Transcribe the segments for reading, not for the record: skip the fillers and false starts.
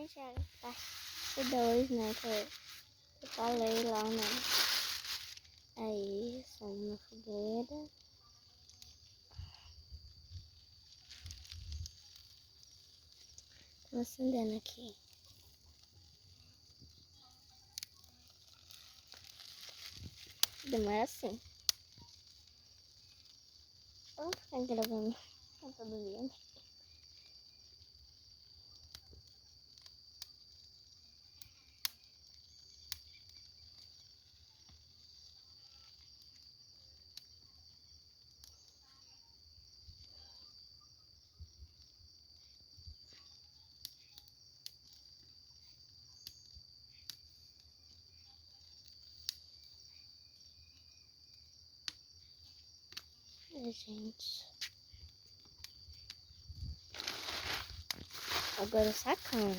gente, é parte 2, né? Que eu falei lá, né? Aí, somos na fogueira. Tô acendendo aqui. Demora assim. Vamos ficar gravando todo dia. Gente, agora sacana.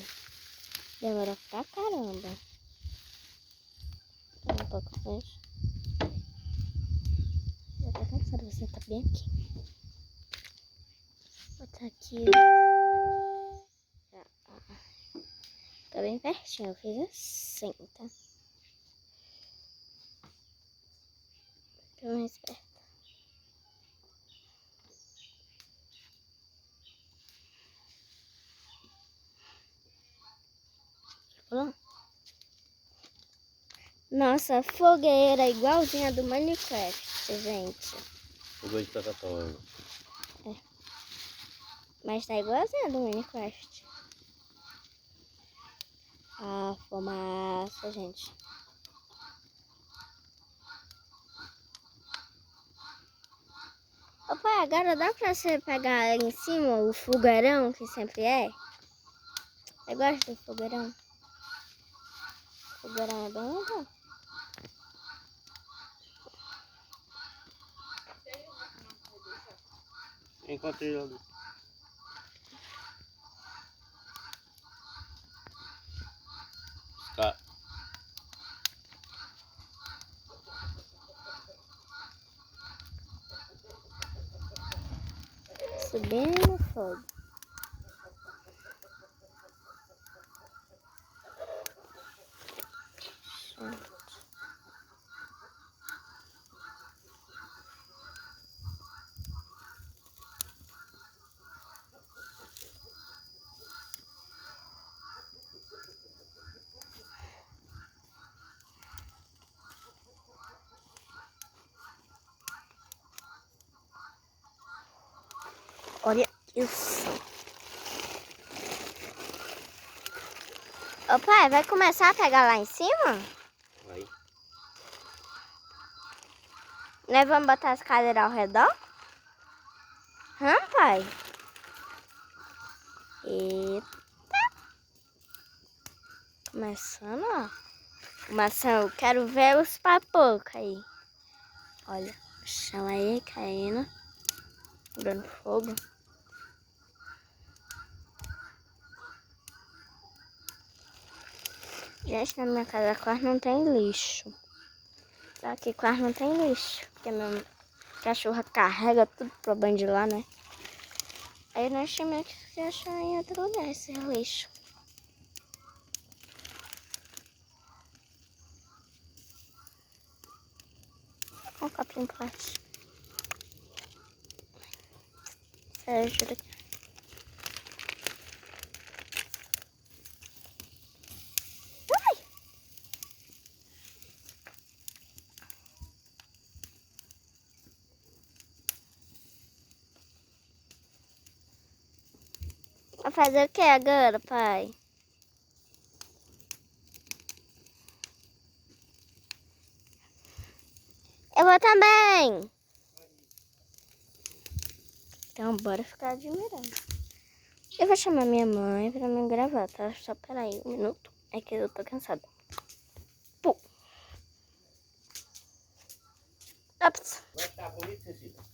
Demora pra caramba. Um pouco mais. Já tá cansada, você tá bem aqui. Vou botar aqui. Tá bem pertinho, eu fiz assim, tá? Tô mais perto. Pronto. Nossa, fogueira igualzinha do Minecraft, gente. Fogueira de tacacão. É. Mas tá igualzinha do Minecraft. A fumaça, gente. Ô pai, agora dá pra você pegar em cima o fogueirão que sempre é? Eu gosto do fogueirão. O fogueirão é bem legal. Encontrei ele ali. Tá. Subindo no fogo. Olha isso. Ô pai, vai começar a pegar lá em cima? Vai. Nós vamos botar as cadeiras ao redor? Hã, pai? Eita. Começando, ó. Começando, eu quero ver os papocos aí. Olha, o chão aí caindo. Dando fogo. Gente, na minha casa quase não tem lixo. Aqui quase não tem lixo. Porque minha cachorra carrega tudo pro banho de lá, né? Aí nós tínhamos que achar em outro lugar esse lixo. Olha o copinho plástico. Sério, juro que... Ai! Vai fazer o que agora, pai? Eu vou também. Então, bora ficar admirando. Eu vou chamar minha mãe pra me gravar, tá? Só peraí, um minuto. É que eu tô cansada. Pô. Ops. Vai estar bonito, Cecília.